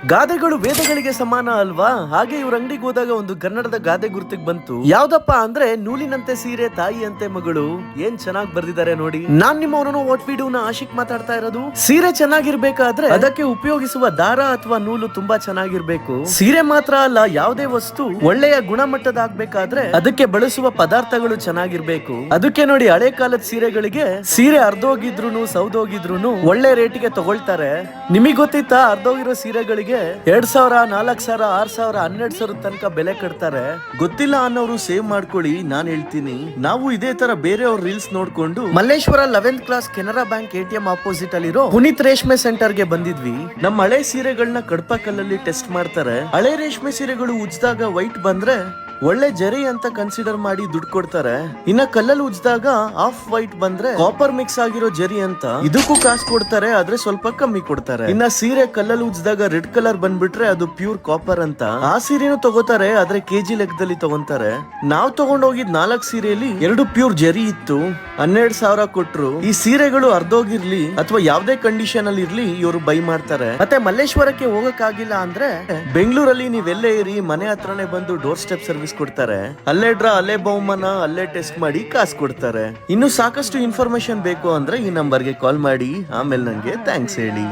ಗಾದೆಗಳು ವೇದಗಳಿಗೆ ಸಮಾನ ಅಲ್ವಾ? ಹಾಗೆ ಇವ್ರ ಅಂಗಡಿಗೆ ಹೋದಾಗ ಒಂದು ಕನ್ನಡದ ಗಾದೆ ಗುರ್ತಿಗೆ ಬಂತು. ಯಾವ್ದಪ್ಪ ಅಂದ್ರೆ ನೂಲಿನಂತೆ ಸೀರೆ ತಾಯಿಯಂತೆ ಮಗಳು. ಏನ್ ಚೆನ್ನಾಗಿ ಬರ್ದಿದ್ದಾರೆ ನೋಡಿ. ನಾನ್ ನಿಮ್ಮವರನ್ನು ವಾಟ್ ವಿ ಡೂ ನ ಆಶಿಕ್ ಮಾತಾಡ್ತಾ ಇರೋದು. ಸೀರೆ ಚೆನ್ನಾಗಿರ್ಬೇಕಾದ್ರೆ ಅದಕ್ಕೆ ಉಪಯೋಗಿಸುವ ದಾರ ಅಥವಾ ನೂಲು ತುಂಬಾ ಚೆನ್ನಾಗಿರ್ಬೇಕು. ಸೀರೆ ಮಾತ್ರ ಅಲ್ಲ, ಯಾವುದೇ ವಸ್ತು ಒಳ್ಳೆಯ ಗುಣಮಟ್ಟದಾಗ್ಬೇಕಾದ್ರೆ ಅದಕ್ಕೆ ಬಳಸುವ ಪದಾರ್ಥಗಳು ಚೆನ್ನಾಗಿರ್ಬೇಕು. ಅದಕ್ಕೆ ನೋಡಿ ಹಳೆ ಕಾಲದ ಸೀರೆಗಳಿಗೆ ಸೀರೆ ಅರ್ಧೋಗಿದ್ರು ಸೌದೋಗಿದ್ರು ಒಳ್ಳೆ ರೇಟಿಗೆ ತಗೊಳ್ತಾರೆ. ನಿಮಗ್ ಗೊತ್ತಿತ್ತಾ? ಅರ್ಧೋಗಿರೋ ಸೀರೆಗಳಿಗೆ 2000, 4000, 6000, 12,000 ತನಕ ಬೆಲೆ ಕಟ್ತಾರೆ. ಗೊತ್ತಿಲ್ಲ ಅನ್ನೋರು ಸೇವ್ ಮಾಡ್ಕೊಳ್ಳಿ, ನಾನ್ ಹೇಳ್ತೀನಿ. ನಾವು ಇದೇ ತರ ಬೇರೆಯವ್ರ ರೀಲ್ಸ್ ನೋಡ್ಕೊಂಡು Malleshwara 11th class Canara bank ATM opposite ಅಲ್ಲಿರೋ ಪುನೀತ್ ರೇಷ್ಮೆ ಸೆಂಟರ್ ಗೆ ಬಂದಿದ್ವಿ. ನಮ್ಮ ಹಳೆ ಸೀರೆಗಳನ್ನ ಕಡಪ ಕಲ್ಲಲ್ಲಿ ಟೆಸ್ಟ್ ಮಾಡ್ತಾರೆ. ಹಳೆ ರೇಷ್ಮೆ ಸೀರೆಗಳು ಉಜ್ದಾಗ ವೈಟ್ ಬಂದ್ರೆ ಒಳ್ಳೆ ಜರಿ ಅಂತ ಕನ್ಸಿಡರ್ ಮಾಡಿ ದುಡ್ಡು ಕೊಡ್ತಾರೆ. ಇನ್ನ ಕಲ್ಲಲ್ಲಿ ಉಜ್ದಾಗ ಆಫ್ ವೈಟ್ ಬಂದ್ರೆ ಕಾಪರ್ ಮಿಕ್ಸ್ ಆಗಿರೋ ಜರಿ ಅಂತ ಇದಕ್ಕೂ ಕಾಸು ಕೊಡ್ತಾರೆ, ಆದ್ರೆ ಸ್ವಲ್ಪ ಕಮ್ಮಿ ಕೊಡ್ತಾರೆ. ಇನ್ನ ಸೀರೆ ಕಲ್ಲಲ್ಲಿ ಉಜ್ದಾಗ ರೆಡ್ ಕಲರ್ ಬಂದ್ಬಿಟ್ರೆ ಅದು ಪ್ಯೂರ್ ಕಾಪರ್ ಅಂತ ಆ ಸೀರೆನೂ ತಗೋತಾರೆ, ಆದ್ರೆ ಕೆಜಿ ಲೆಕ್ಕದಲ್ಲಿ ತಗೊಂತಾರೆ. ನಾವ್ ತಗೊಂಡೋಗಿದ್ 4 ಸೀರೆಯಲ್ಲಿ 2 ಪ್ಯೂರ್ ಜರಿ ಇತ್ತು. 12,000 ಕೊಟ್ರು. ಈ ಸೀರೆಗಳು ಅರ್ಧೋಗಿರ್ಲಿ ಅಥವಾ ಯಾವ್ದೇ ಕಂಡೀಷನ್ ಅಲ್ಲಿ ಇರ್ಲಿ ಇವರು ಬೈ ಮಾಡ್ತಾರೆ. ಮತ್ತೆ ಮಲ್ಲೇಶ್ವರಕ್ಕೆ ಹೋಗಕ್ ಆಗಿಲ್ಲ ಅಂದ್ರೆ ಬೆಂಗಳೂರಲ್ಲಿ ನೀವೆಲ್ಲೇ ಇರಿ, ಮನೆ ಹತ್ರನೇ ಬಂದು ಡೋರ್ ಸ್ಟೆಪ್ ಸರ್ವಿಸ್ ಕೊಡ್ತಾರೆ. ಅಲ್ಲೇ ಡ್ರಾ, ಅಲ್ಲೇ ಬಹುಮಾನ, ಅಲ್ಲೇ ಟೆಸ್ಟ್ ಮಾಡಿ ಕಾಸು ಕೊಡ್ತಾರೆ. ಇನ್ನು ಸಾಕಷ್ಟು ಇನ್ಫಾರ್ಮೇಶನ್ ಬೇಕು ಅಂದ್ರೆ ಈ ನಂಬರ್ಗೆ ಕಾಲ್ ಮಾಡಿ, ಆಮೇಲೆ ನಂಗೆ ಥ್ಯಾಂಕ್ಸ್ ಹೇಳಿ.